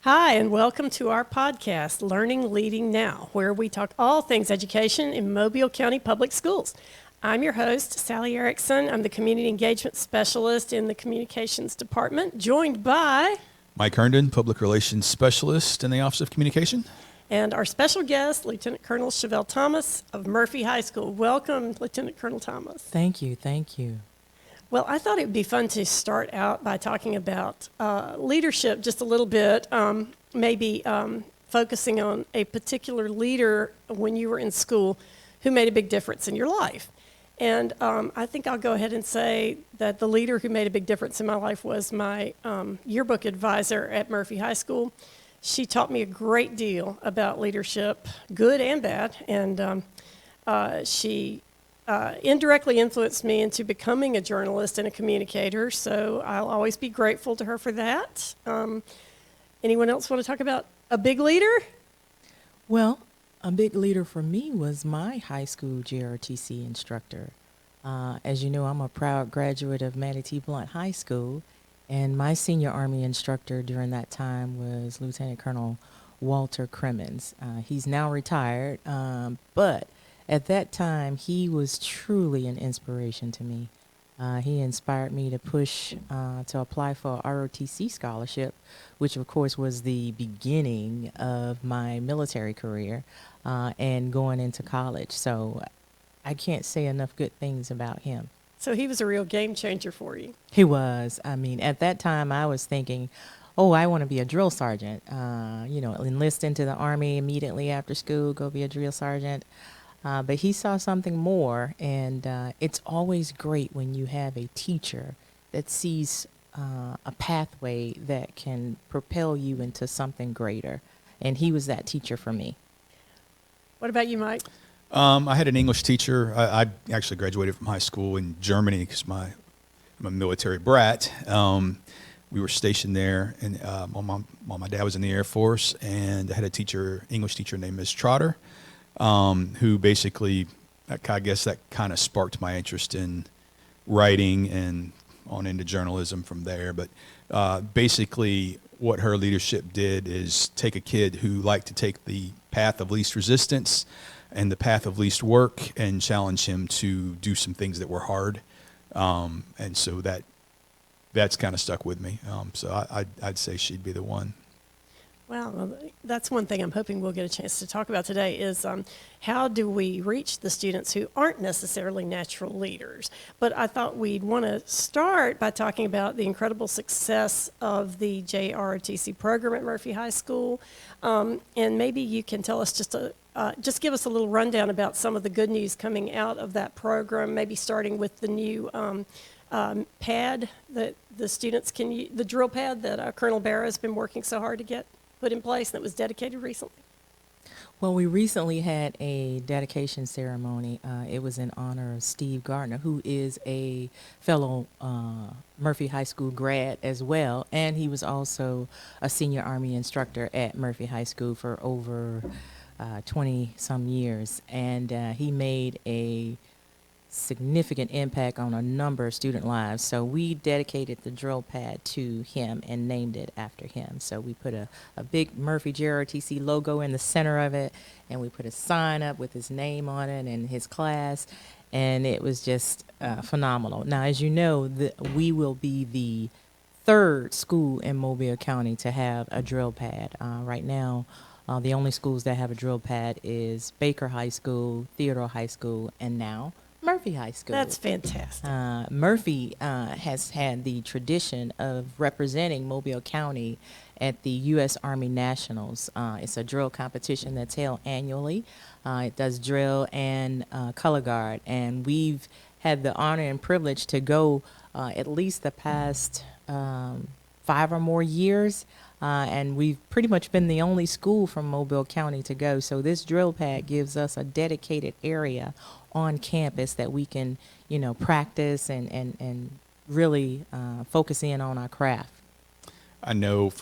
Hi, and welcome to our podcast, Learning Leading Now, where we talk all things education in Mobile County Public Schools. I'm your host, Sally Erickson. I'm the Community Engagement Specialist in the Communications Department, joined by Mike Herndon, Public Relations Specialist in the Office of Communication. and our special guest, Lieutenant Colonel Chevelle Thomas of Murphy High School. Welcome, Lieutenant Colonel Thomas. Thank you, thank you. Well, I thought it would be fun to start out by talking about leadership just a little bit, maybe focusing on a particular leader when you were in school who made a big difference in your life. And I think I'll go ahead and say that the leader who made a big difference in my life was my yearbook advisor at Murphy High School. She taught me a great deal about leadership, good and bad, and she indirectly influenced me into becoming a journalist and a communicator, so I'll always be grateful to her for that. Anyone else want to talk about a big leader? Well, a big leader for me was my high school JRTC instructor. As you know, I'm a proud graduate of Manatee Blunt High School, and my senior Army instructor during that time was Lieutenant Colonel Walter Crimmins. He's now retired, but at that time, he was truly an inspiration to me. He inspired me to push to apply for a ROTC scholarship, which of course was the beginning of my military career and going into college. So I can't say enough good things about him. So he was a real game changer for you. He was. I mean, at that time, I was thinking, oh, I want to be a drill sergeant, enlist into the Army immediately after school, go be a drill sergeant. But he saw something more, and it's always great when you have a teacher that sees a pathway that can propel you into something greater. And he was that teacher for me. What about you, Mike? I had an English teacher. I actually graduated from high school in Germany because I'm a military brat. We were stationed there, and while my dad was in the Air Force, and I had English teacher named Ms. Trotter. Who basically, I guess that kind of sparked my interest in writing and on into journalism from there. But basically what her leadership did is take a kid who liked to take the path of least resistance and the path of least work and challenge him to do some things that were hard. And so that's kind of stuck with me. So I'd say she'd be the one. Well, that's one thing I'm hoping we'll get a chance to talk about today is how do we reach the students who aren't necessarily natural leaders? But I thought we'd want to start by talking about the incredible success of the JROTC program at Murphy High School. And maybe you can tell us just give us a little rundown about some of the good news coming out of that program, maybe starting with the new pad that the students can use, the drill pad that Colonel Barra has been working so hard to get put in place that was dedicated recently? Well, we recently had a dedication ceremony. It was in honor of Steve Gardner, who is a fellow Murphy High School grad as well, and he was also a senior Army instructor at Murphy High School for over 20-some years, and he made a significant impact on a number of student lives. So we dedicated the drill pad to him and named it after him. So we put a big Murphy JRTC logo in the center of it, and we put a sign up with his name on it and his class, and it was just phenomenal. Now, as you know, we will be the third school in Mobile County to have a drill pad. Right now, the only schools that have a drill pad is Baker High School, Theodore High School, and now Murphy High School. That's fantastic. Murphy has had the tradition of representing Mobile County at the U.S. Army Nationals. It's a drill competition that's held annually. It does drill and color guard, and we've had the honor and privilege to go at least the past 5 or more years. And we've pretty much been the only school from Mobile County to go. So this drill pad gives us a dedicated area on campus that we can, practice and really focus in on our craft. I know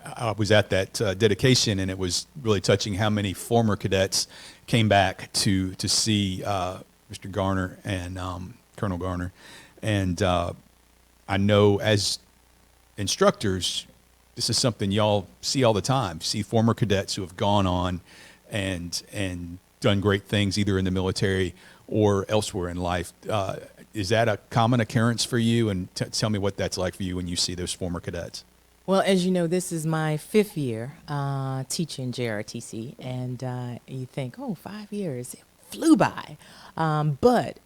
I was at that dedication, and it was really touching how many former cadets came back to see Mr. Garner and Colonel Garner. And I know as instructors, this is something y'all see all the time. See former cadets who have gone on and done great things either in the military or elsewhere in life. Is that a common occurrence for you? And tell me what that's like for you when you see those former cadets. Well, as you know, this is my 5th year teaching JRTC, and you think, oh, 5 years, it flew by. But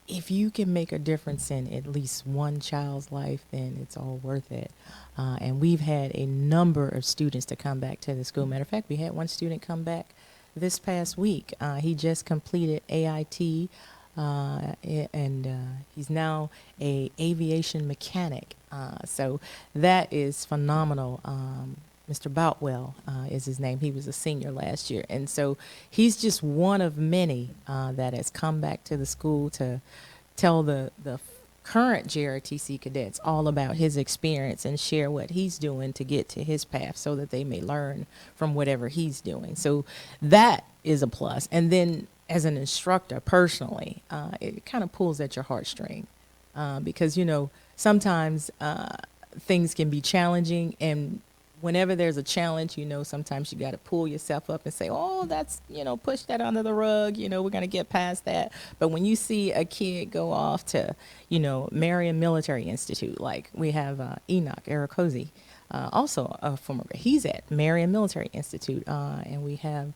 if you can make a difference in at least one child's life, then it's all worth it. And we've had a number of students to come back to the school. Matter of fact, we had one student come back this past week. He just completed AIT, and he's now a aviation mechanic. So that is phenomenal. Mr. Boutwell is his name. He was a senior last year. And so he's just one of many that has come back to the school to tell the current JRTC cadets all about his experience and share what he's doing to get to his path so that they may learn from whatever he's doing. So that is a plus. And then as an instructor personally, it kind of pulls at your heartstring because, you know, sometimes things can be challenging, and whenever there's a challenge, you know, sometimes you got to pull yourself up and say, oh, that's, you know, push that under the rug. You know, we're going to get past that. But when you see a kid go off to, you know, Marion Military Institute, like we have Enoch Arakosi, also a former, he's at Marion Military Institute. And we have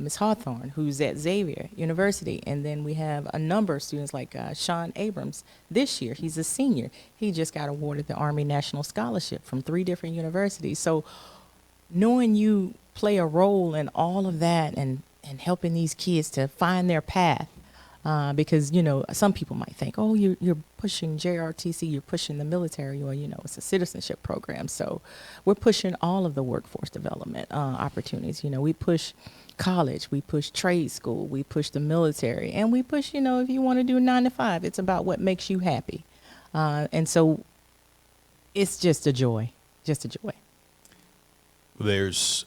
Ms. Hawthorne, who's at Xavier University. And then we have a number of students like Sean Abrams this year. He's a senior. He just got awarded the Army National Scholarship from 3 different universities. So knowing you play a role in all of that and helping these kids to find their path, because, you know, some people might think, oh, you're pushing JRTC, you're pushing the military, or, you know, it's a citizenship program. So we're pushing all of the workforce development opportunities. You know, we push college, we push trade school, we push the military, and we push, you know, if you want to do 9 to 5, it's about what makes you happy. And so it's just a joy, just a joy. There's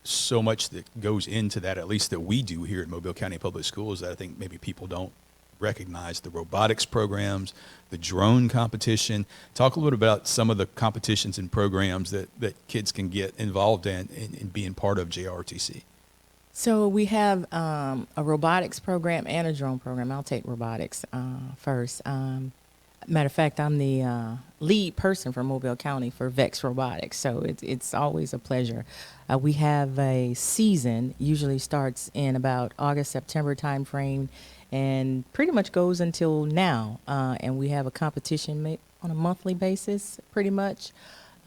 so much that goes into that, at least that we do here at Mobile County Public Schools, that I think maybe people don't recognize. The robotics programs, the drone competition. Talk a little bit about some of the competitions and programs that kids can get involved in being part of JRTC. So we have a robotics program and a drone program. I'll take robotics first. Matter of fact, I'm the lead person for Mobile County for VEX Robotics, so it's always a pleasure. We have a season, usually starts in about August, September timeframe, and pretty much goes until now. And we have a competition on a monthly basis, pretty much.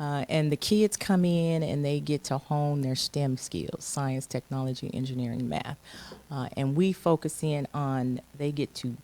And the kids come in and they get to hone their STEM skills, science, technology, engineering, math. And we focus in on, they get to,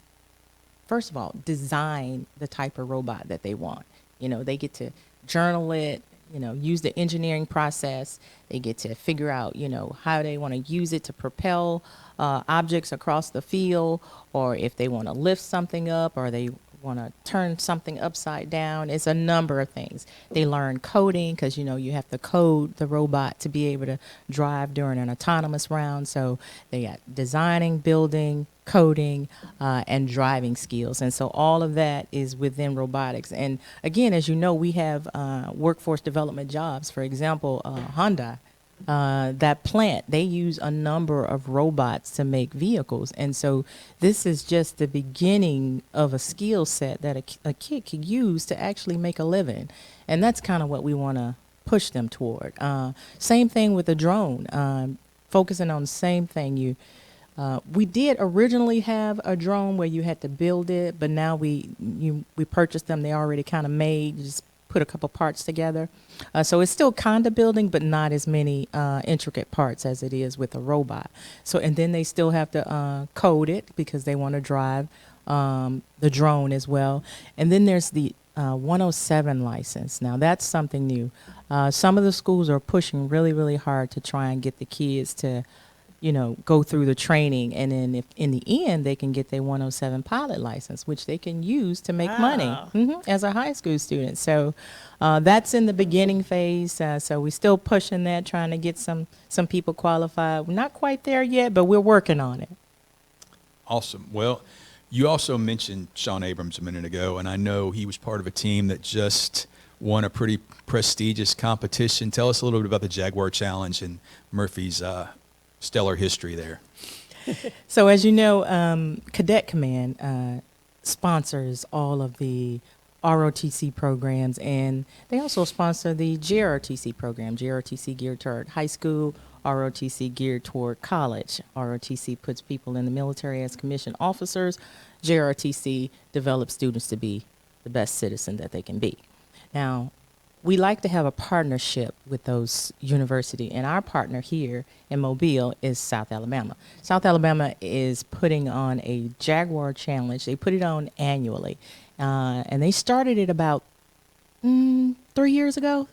first of all, design the type of robot that they want. You know, they get to journal it, you know, use the engineering process. They get to figure out, you know, how they want to use it to propel objects across the field, or if they want to lift something up, or they want to turn something upside down. It's a number of things. They learn coding because, you know, you have to code the robot to be able to drive during an autonomous round. So they got designing, building, coding, and driving skills. And so all of that is within robotics. And again, as you know, we have workforce development jobs. For example, Honda, that plant, they use a number of robots to make vehicles. And so this is just the beginning of a skill set that a kid could use to actually make a living. And that's kind of what we want to push them toward. Same thing with the drone, focusing on the same thing. We did originally have a drone where you had to build it, but now we purchased them. They already kind of made, you just put a couple parts together. So it's still kind of building, but not as many intricate parts as it is with a robot. So, and then they still have to code it because they want to drive the drone as well. And then there's the 107 license. Now that's something new. Some of the schools are pushing really, really hard to try and get the kids to, you know, go through the training, and then if in the end they can get their 107 pilot license, which they can use to make money as a high school student. So that's in the beginning phase. So we're still pushing that, trying to get some people qualified. We're not quite there yet, but we're working on it. Awesome. Well, you also mentioned Sean Abrams a minute ago, and I know he was part of a team that just won a pretty prestigious competition. Tell us a little bit about the Jaguar Challenge and Murphy's stellar history there. So as you know, Cadet Command sponsors all of the ROTC programs, and they also sponsor the JROTC program, JROTC geared toward high school, ROTC geared toward college. ROTC puts people in the military as commissioned officers. JROTC develops students to be the best citizen that they can be. Now, we like to have a partnership with those universities, and our partner here in Mobile is South Alabama. South Alabama is putting on a Jaguar Challenge. They put it on annually, and they started it about 3 years ago.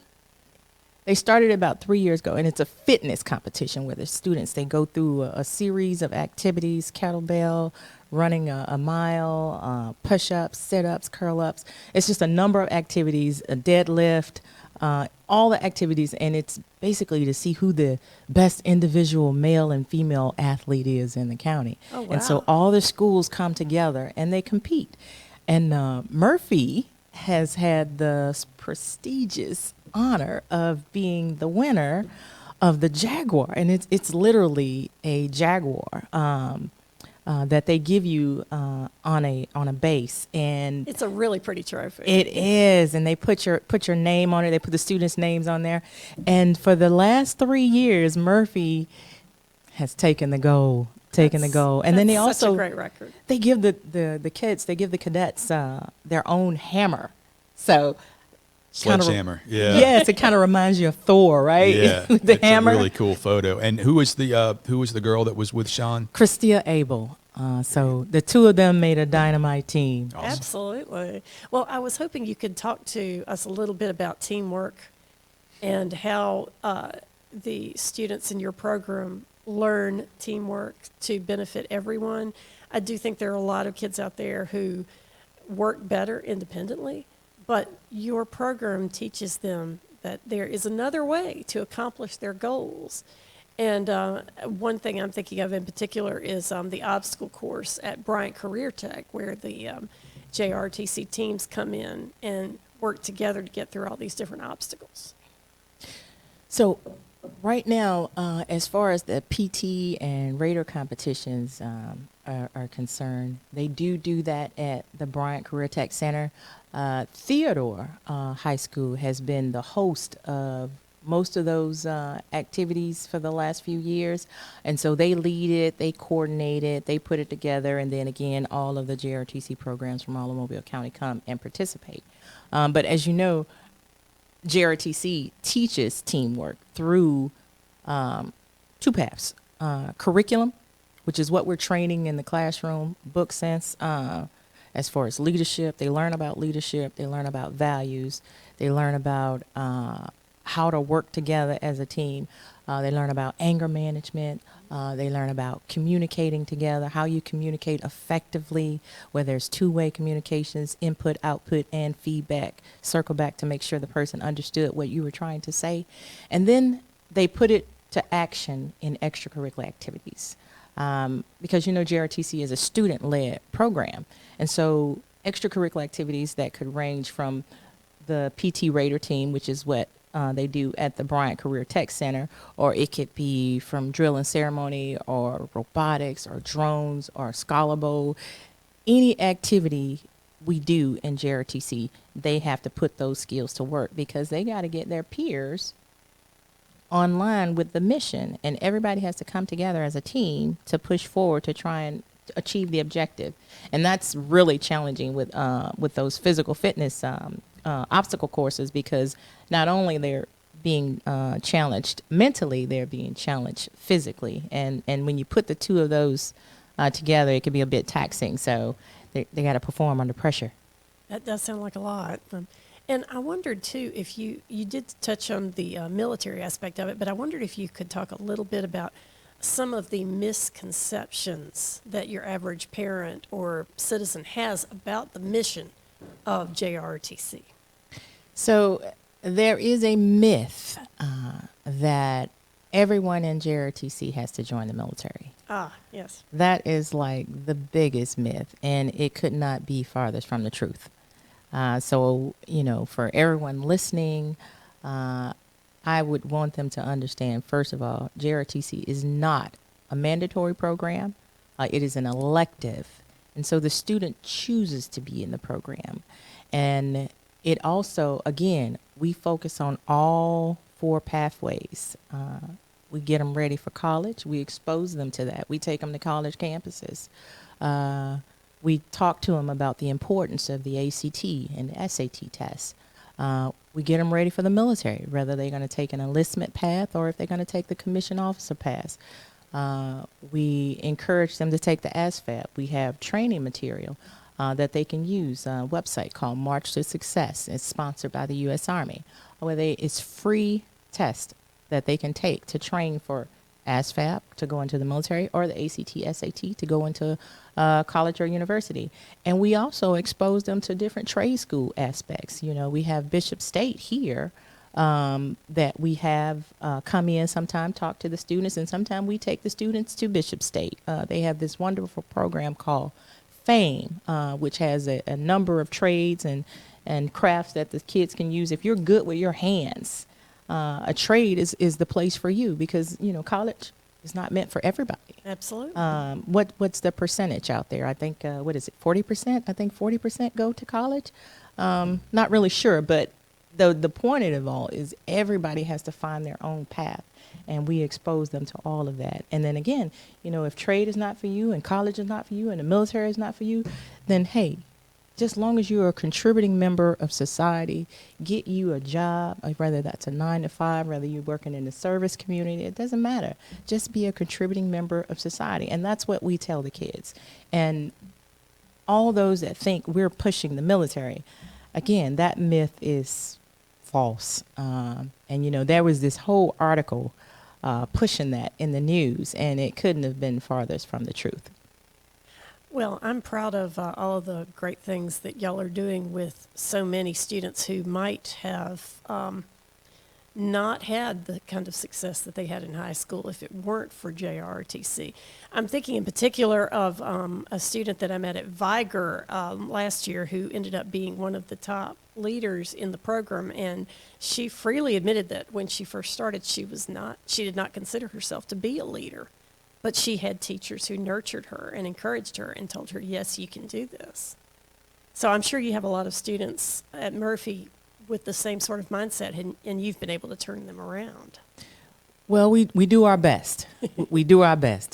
They started about 3 years ago, and it's a fitness competition where the students, they go through a series of activities, kettlebell, running a mile, push-ups, sit-ups, curl-ups. It's just a number of activities, a deadlift, all the activities, and it's basically to see who the best individual male and female athlete is in the county. Oh, wow. And so all the schools come together and they compete. And Murphy has had the prestigious honor of being the winner of the Jaguar, and it's literally a Jaguar that they give you on a base, and It's a really pretty trophy. it is, and they put your name on it. They put the students' names on there, and for the last 3 years, Murphy has taken the gold. And then they That's such also a great record. they give the kids, they give the cadets their own hammer. So Sledgehammer, yeah. yes, it kind of reminds you of Thor, right? Yeah, the it's hammer. a really cool photo. And who was the girl that was with Sean? Christia Abel. So the two of them made a dynamite team. Awesome. Absolutely. Well, I was hoping you could talk to us a little bit about teamwork and how the students in your program learn teamwork to benefit everyone. I do think there are a lot of kids out there who work better independently, but your program teaches them that there is another way to accomplish their goals. And one thing I'm thinking of in particular is the obstacle course at Bryant Career Tech, where the JRTC teams come in and work together to get through all these different obstacles. So right now, as far as the PT and Raider competitions are concerned, they do that at the Bryant Career Tech Center. Theodore High School has been the host of most of those activities for the last few years. And so they lead it, they coordinate it, they put it together, and then again, all of the JRTC programs from all of Mobile County come and participate. But as you know, JRTC teaches teamwork through two paths. Curriculum, which is what we're training in the classroom, book sense, as far as leadership. They learn about leadership, they learn about values, they learn about how to work together as a team. They learn about anger management. They learn about communicating together, how you communicate effectively, where there's two-way communications, input, output, and feedback. Circle back to make sure the person understood what you were trying to say. And then they put it to action in extracurricular activities. Because, you know, JRTC is a student-led program. And so extracurricular activities that could range from the PT Raider team, which is what they do at the Bryant Career Tech Center, or it could be from drill and ceremony or robotics or drones or Scholar Bowl. Any activity we do in JRTC, they have to put those skills to work because they got to get their peers online with the mission, and everybody has to come together as a team to push forward to try and achieve the objective. And that's really challenging with those physical fitness obstacle courses, because not only they're being challenged mentally, they're being challenged physically. And when you put the two of those together, it can be a bit taxing. So they got to perform under pressure. That does sound like a lot. And I wondered, too, if you did touch on the military aspect of it, but I wondered if you could talk a little bit about some of the misconceptions that your average parent or citizen has about the mission of JRTC. So there is a myth that everyone in JRTC has to join the military. Ah, yes. That is like the biggest myth, and it could not be farthest from the truth. So, for everyone listening, I would want them to understand, first of all, JRTC is not a mandatory program. It is an elective. And so the student chooses to be in the program. And it also, again, we focus on all 4 pathways. We get them ready for college. We expose them to that. We take them to college campuses. We talk to them about the importance of the ACT and the SAT tests. We get them ready for the military, whether they're going to take an enlistment path or if they're going to take the commissioned officer path. We encourage them to take the ASVAB. We have training material that they can use, a website called March to Success. It's sponsored by the U.S. Army, where it's free tests that they can take to train for ASVAB to go into the military, or the ACT, SAT to go into college or university. And we also expose them to different trade school aspects. We have Bishop State here that we have come in sometime, talk to the students, and sometimes we take the students to Bishop State. They have this wonderful program called FAME, which has a number of trades and crafts that the kids can use. If you're good with your hands, a trade is the place for you, because college is not meant for everybody. Absolutely. What's the percentage out there? I think 40%? I think 40% go to college. Not really sure, but the point of it all is everybody has to find their own path, and we expose them to all of that. And then again, if trade is not for you and college is not for you and the military is not for you, then hey, just long as you're a contributing member of society, get you a job, whether that's a 9-to-5, whether you're working in the service community, it doesn't matter. Just be a contributing member of society. And that's what we tell the kids. And all those that think we're pushing the military, again, that myth is false. And there was this whole article pushing that in the news, and it couldn't have been farthest from the truth. Well, I'm proud of all of the great things that y'all are doing with so many students who might have not had the kind of success that they had in high school if it weren't for JRTC. I'm thinking in particular of a student that I met at Viger last year who ended up being one of the top leaders in the program, and she freely admitted that when she first started, she did not consider herself to be a leader. But she had teachers who nurtured her and encouraged her and told her, yes, you can do this. So I'm sure you have a lot of students at Murphy with the same sort of mindset, and you've been able to turn them around. Well, we do our best. We do our best.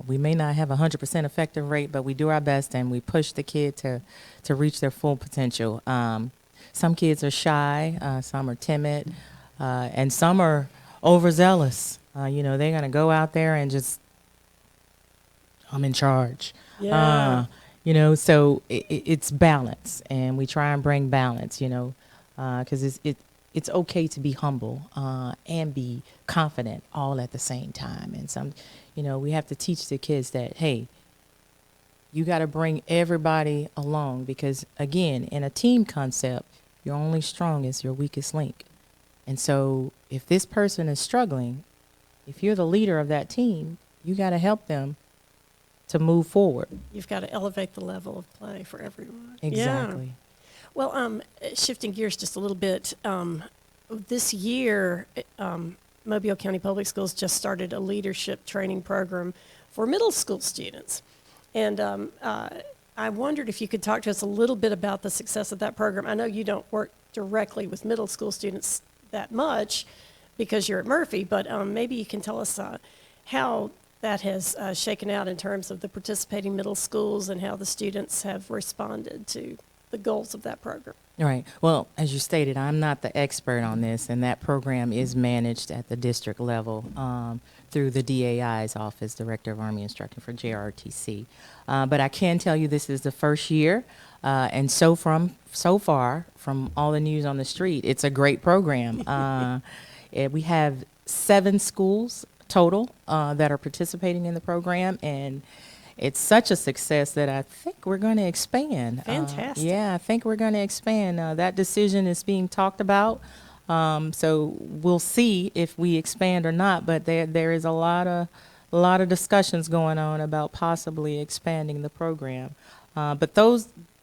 We may not have 100% effective rate, but we do our best, and we push the kid to reach their full potential. Some kids are shy, some are timid, and some are overzealous. They're going to go out there and just, I'm in charge. Yeah. So it's balance, and we try and bring balance, because it's okay to be humble and be confident all at the same time. And we have to teach the kids that, hey, you got to bring everybody along, because, again, in a team concept, you're only strong as your weakest link. And so if this person is struggling, if you're the leader of that team, you got to help them to move forward. You've got to elevate the level of play for everyone. Exactly. Yeah. Well, shifting gears just a little bit, this year, Mobile County Public Schools just started a leadership training program for middle school students. And I wondered if you could talk to us a little bit about the success of that program. I know you don't work directly with middle school students that much because you're at Murphy, but maybe you can tell us how that has shaken out in terms of the participating middle schools and how the students have responded to the goals of that program. Right. Well, as you stated, I'm not the expert on this, and that program is managed at the district level through the DAI's office, Director of Army Instruction for JRTC. But I can tell you this is the first year, and so far, from all the news on the street, it's a great program. We have 7 schools total that are participating in the program, and it's such a success that I think we're going to expand. Fantastic. I think we're going to expand. That decision is being talked about, so we'll see if we expand or not. But there is a lot of discussions going on about possibly expanding the program. But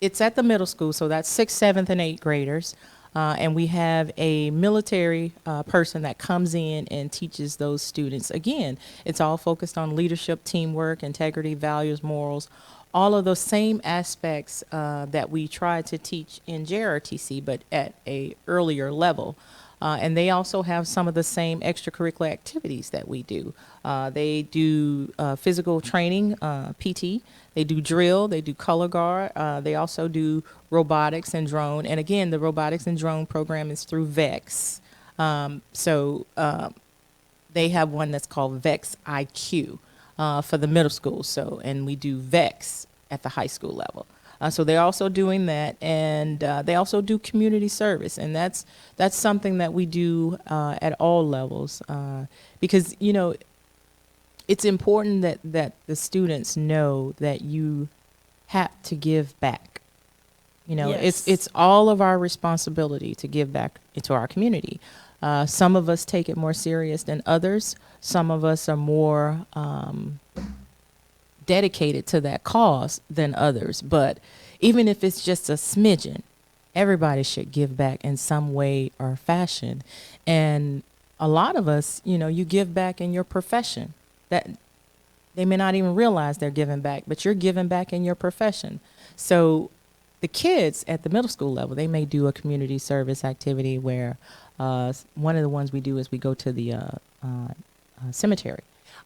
it's at the middle school, so that's 6th, 7th, and 8th graders. And we have a military person that comes in and teaches those students. Again, it's all focused on leadership, teamwork, integrity, values, morals, all of those same aspects that we try to teach in JRTC, but at a earlier level. And they also have some of the same extracurricular activities that we do. They do physical training, PT. They do drill. They do color guard. They also do robotics and drone. And again, the robotics and drone program is through VEX. So they have one that's called VEX IQ for the middle school. So, and we do VEX at the high school level. So they're also doing that, and they also do community service, and that's something that we do at all levels, because it's important that the students know that you have to give back. Yes. It's all of our responsibility to give back into our community. Some of us take it more serious than others. Some of us are more dedicated to that cause than others. But even if it's just a smidgen, everybody should give back in some way or fashion. And a lot of us, you give back in your profession. That they may not even realize they're giving back, but you're giving back in your profession. So the kids at the middle school level, they may do a community service activity where one of the ones we do is we go to the cemetery.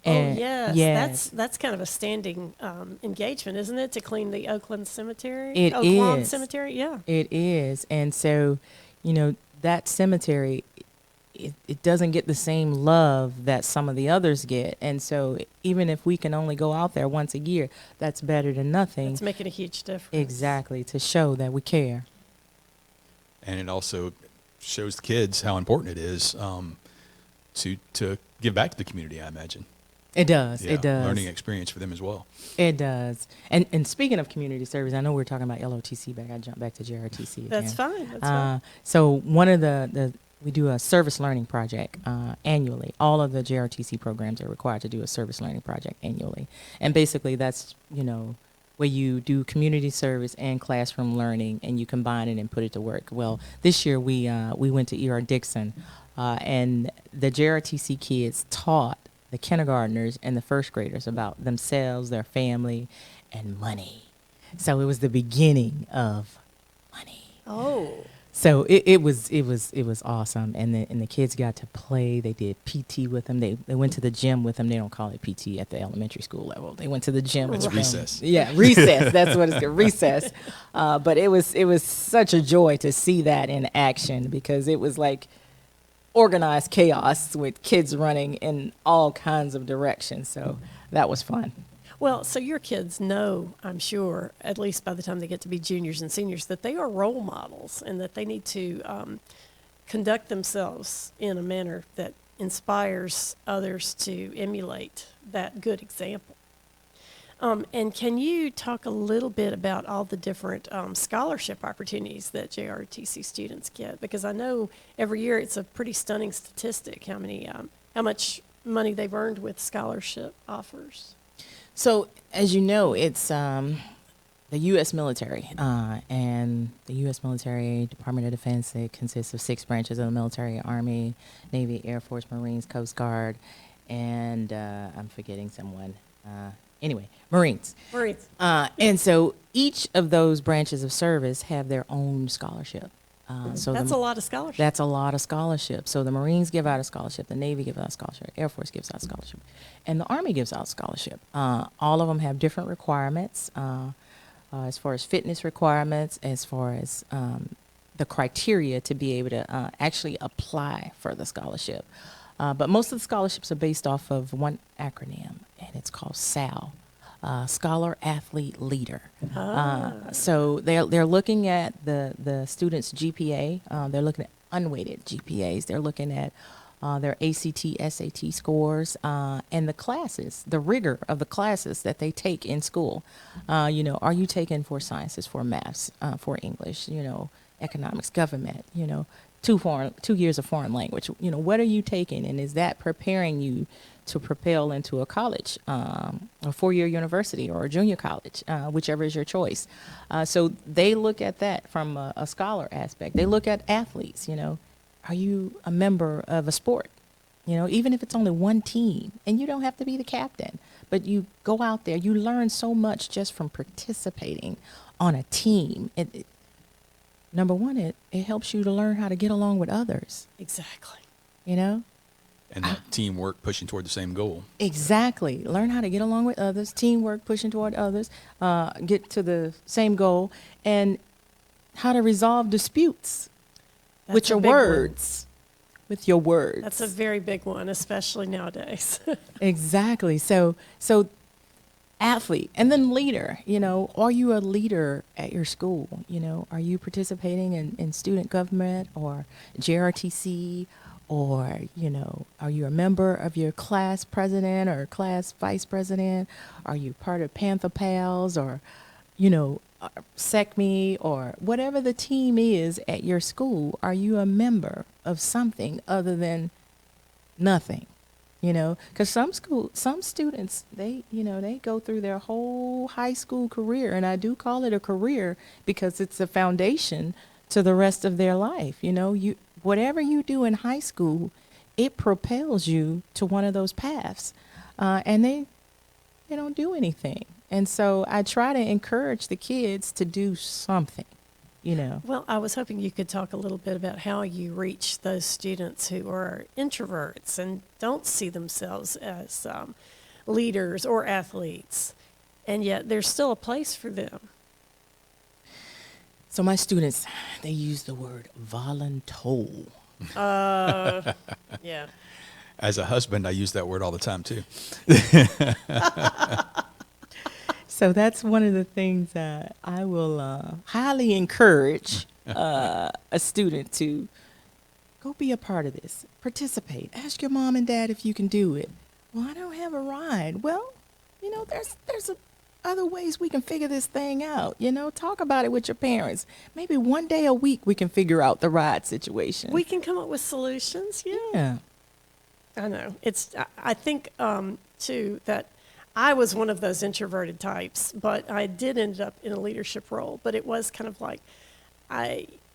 And yes. That's kind of a standing engagement, isn't it, to clean the Oakland Cemetery? It Oaklawn is. Cemetery, yeah. It is. And so, that cemetery, it doesn't get the same love that some of the others get. And so even if we can only go out there once a year, that's better than nothing. It's making a huge difference. Exactly, to show that we care. And it also shows the kids how important it is to give back to the community, I imagine. It does. Yeah, It does. learning experience for them as well. It does. And speaking of community service, I know we're talking about LOTC back. I jumped back to JRTC again. That's fine. That's fine. So one of we do a service learning project annually. All of the JRTC programs are required to do a service learning project annually. And basically that's, where you do community service and classroom learning and you combine it and put it to work. Well, this year we went to E.R. Dixon and the JRTC kids taught the kindergartners and the first graders about themselves, their family, and money. So it was the beginning of money. Oh. So it was awesome, and the kids got to play. They did PT with them. They went to the gym with them. They don't call it PT at the elementary school level. They went to the gym. It's with recess. them. Yeah, recess. That's what it's called, recess. But it was such a joy to see that in action because it was like organized chaos with kids running in all kinds of directions. So that was fun. Well, so your kids know, I'm sure, at least by the time they get to be juniors and seniors, that they are role models and that they need to conduct themselves in a manner that inspires others to emulate that good example. And can you talk a little bit about all the different scholarship opportunities that JRTC students get? Because I know every year it's a pretty stunning statistic how much money they've earned with scholarship offers. So, as you know, it's the U.S. military, and the U.S. military, Department of Defense, it consists of 6 branches of the military: Army, Navy, Air Force, Marines, Coast Guard, and I'm forgetting someone. Anyway, Marines. Marines. And so each of those branches of service have their own scholarship. So That's a lot of scholarships. That's a lot of scholarship. So the Marines give out a scholarship, the Navy gives out a scholarship, Air Force gives out a scholarship, and the Army gives out a scholarship. All of them have different requirements as far as fitness requirements, as far as the criteria to be able to actually apply for the scholarship. But most of the scholarships are based off of one acronym, and it's called SAL. Scholar, Athlete, Leader. So they're looking at the student's GPA. They're looking at unweighted GPAs. They're looking at their ACT, SAT scores, and the classes, the rigor of the classes that they take in school. Are you taking for sciences, for maths, for English, economics, government, 2 years of foreign language. You know, what are you taking, and is that preparing you to propel into a college, a 4-year university or a junior college, whichever is your choice. So they look at that from a scholar aspect. They look at athletes, you know, are you a member of a sport? You know, even if it's only one team, and you don't have to be the captain, but you go out there, you learn so much just from participating on a team. Number one, it helps you to learn how to get along with others, Exactly. you know? And that teamwork pushing toward the same goal. Exactly. Learn how to get along with others, teamwork, pushing toward others, get to the same goal, and how to resolve disputes with That's a your big one. words. With your words. That's a very big one, especially nowadays. Exactly. So athlete and then leader, you know, are you a leader at your school? You know, are you participating in student government or JRTC? Or, you know, are you a member of your class president or class vice president? Are you part of Panther Pals or, you know, SECME or whatever the team is at your school? Are you a member of something other than nothing? You know, because some students, they go through their whole high school career, and I do call it a career because it's a foundation to the rest of their life. You know, whatever you do in high school, it propels you to one of those paths, and they don't do anything. And so I try to encourage the kids to do something, you know. Well, I was hoping you could talk a little bit about how you reach those students who are introverts and don't see themselves as leaders or athletes, and yet there's still a place for them. So my students, they use the word voluntold. Yeah. As a husband, I use that word all the time too. So that's one of the things I will highly encourage a student to go be a part of this. Participate. Ask your mom and dad if you can do it. Well, I don't have a ride. Well, you know, there's other ways we can figure this thing out. You know, talk about it with your parents. Maybe one day a week we can figure out the ride situation. We can come up with solutions. Yeah. Yeah. I know. I think, too, that I was one of those introverted types, but I did end up in a leadership role. But it was kind of like,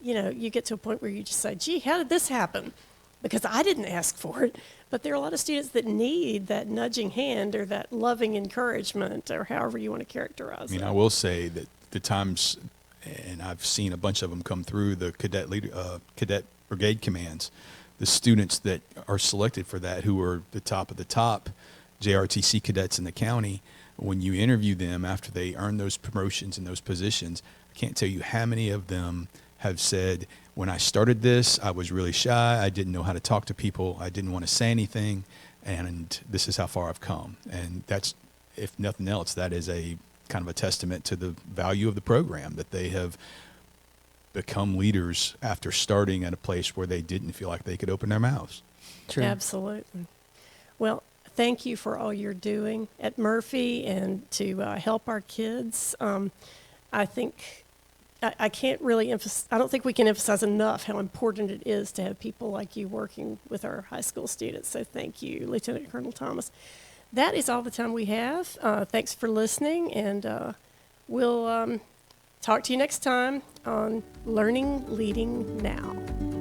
you get to a point where you just say, gee, how did this happen? Because I didn't ask for it. But there are a lot of students that need that nudging hand or that loving encouragement or however you want to characterize it. I will say that the times, and I've seen a bunch of them come through the cadet brigade commands, the students that are selected for that, who are the top of the top JRTC cadets in the county, when you interview them after they earn those promotions and those positions, I can't tell you how many of them have said, when I started this, I was really shy. I didn't know how to talk to people. I didn't want to say anything. And this is how far I've come. And that's, if nothing else, that is a kind of a testament to the value of the program, that they have become leaders after starting at a place where they didn't feel like they could open their mouths. True. Absolutely. Well, thank you for all you're doing at Murphy and to help our kids. I think I can't really emphasize, I don't think we can emphasize enough how important it is to have people like you working with our high school students. So thank you, Lieutenant Colonel Thomas. That is all the time we have. Thanks for listening, and we'll talk to you next time on Learning Leading Now.